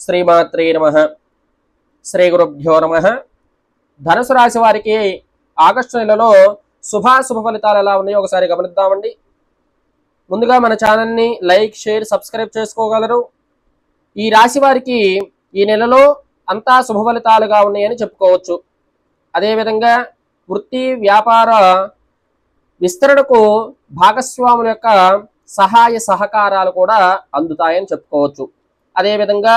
శ్రీమాత్రే నమః. శ్రీ గురుభ్యో నమః. ధనుసు రాశి వారికి ఆగస్టు నెలలో శుభాశుభ ఫలితాలు ఎలా ఉన్నాయో ఒకసారి గమనిద్దామండి. ముందుగా మన ఛానల్ని లైక్, షేర్, సబ్స్క్రైబ్ చేసుకోగలరు. ఈ రాశి వారికి ఈ నెలలో అంతా శుభ ఫలితాలుగా ఉన్నాయని చెప్పుకోవచ్చు. అదేవిధంగా వృత్తి వ్యాపార విస్తరణకు భాగస్వాముల యొక్క సహాయ సహకారాలు కూడా అందుతాయని చెప్పుకోవచ్చు. అదేవిధంగా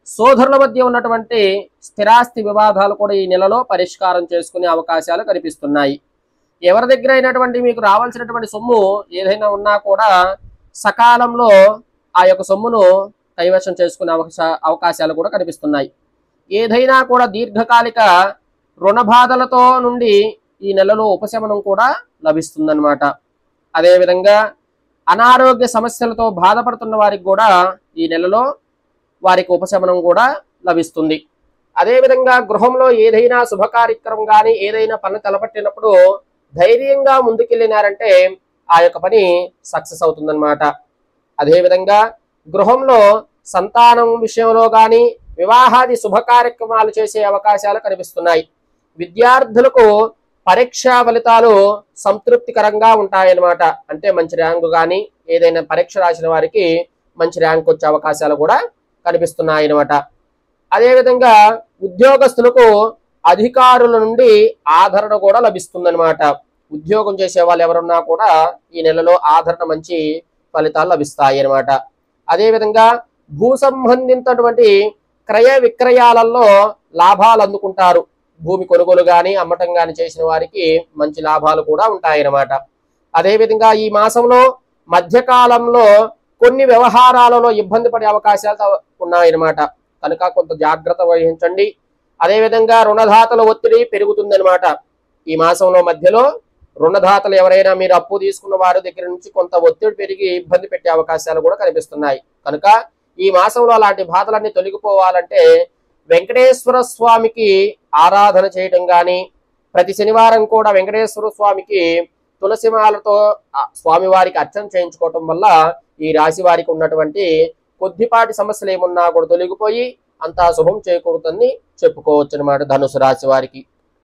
సోదరుల మధ్య ఉన్నటువంటి స్థిరాస్తి వివాదాలు కూడా ఈ నెలలో పరిష్కారం చేసుకునే అవకాశాలు కనిపిస్తున్నాయి. ఎవరి దగ్గర అయినటువంటి మీకు రావాల్సినటువంటి సొమ్ము ఏదైనా ఉన్నా కూడా సకాలంలో ఆ యొక్క సొమ్మును కైవశం చేసుకునే అవకాశాలు కూడా కనిపిస్తున్నాయి. ఏదైనా కూడా దీర్ఘకాలిక రుణ బాధలతో నుండి ఈ నెలలో ఉపశమనం కూడా లభిస్తుందన్నమాట. అదేవిధంగా అనారోగ్య సమస్యలతో బాధపడుతున్న వారికి కూడా ఈ నెలలో వారికి ఉపశమనం కూడా లభిస్తుంది. అదేవిధంగా గృహంలో ఏదైనా శుభ కార్యక్రమం కానీ ఏదైనా పని తలపట్టినప్పుడు ధైర్యంగా ముందుకెళ్ళినారంటే ఆ యొక్క పని సక్సెస్ అవుతుందన్నమాట. అదేవిధంగా గృహంలో సంతానం విషయంలో కానీ వివాహాది శుభ కార్యక్రమాలు చేసే అవకాశాలు కనిపిస్తున్నాయి. విద్యార్థులకు పరీక్షా ఫలితాలు సంతృప్తికరంగా ఉంటాయన్నమాట. అంటే మంచి ర్యాంకు కానీ ఏదైనా పరీక్ష రాసిన వారికి మంచి ర్యాంక్ వచ్చే అవకాశాలు కూడా కనిపిస్తున్నాయి అన్నమాట. అదేవిధంగా ఉద్యోగస్తులకు అధికారుల నుండి ఆదరణ కూడా లభిస్తుందన్నమాట. ఉద్యోగం చేసే వాళ్ళు ఎవరున్నా కూడా ఈ నెలలో ఆదరణ మంచి ఫలితాలు లభిస్తాయి అన్నమాట. అదేవిధంగా భూ సంబంధించినటువంటి క్రయ విక్రయాలలో లాభాలు అందుకుంటారు. భూమి కొనుగోలు కానీ అమ్మటం కానీ చేసిన వారికి మంచి లాభాలు కూడా ఉంటాయన్నమాట. అదేవిధంగా ఈ మాసంలో మధ్యకాలంలో కొన్ని వ్యవహారాలలో ఇబ్బంది పడే అవకాశాలు ఉన్నాయన్నమాట. కనుక కొంత జాగ్రత్త వహించండి. అదేవిధంగా రుణదాతల ఒత్తిడి పెరుగుతుందన్నమాట. ఈ మాసంలో మధ్యలో రుణదాతలు ఎవరైనా మీరు అప్పు తీసుకున్న వారి దగ్గర నుంచి కొంత ఒత్తిడి పెరిగి ఇబ్బంది పెట్టే అవకాశాలు కూడా కనిపిస్తున్నాయి. కనుక ఈ మాసంలో అలాంటి బాధలన్నీ తొలగిపోవాలంటే వెంకటేశ్వర స్వామికి ఆరాధన చేయడం కానీ ప్రతి శనివారం కూడా వెంకటేశ్వర స్వామికి తులసిమాలతో స్వామివారికి అర్చన చేయించుకోవటం వల్ల ఈ రాశి వారికి ఉన్నటువంటి కొద్దిపాటి సమస్యలు ఏమున్నా కూడా తొలగిపోయి అంతా శుభం చేకూరుతుందని చెప్పుకోవచ్చు అన్నమాట ధనుసు రాశి వారికి.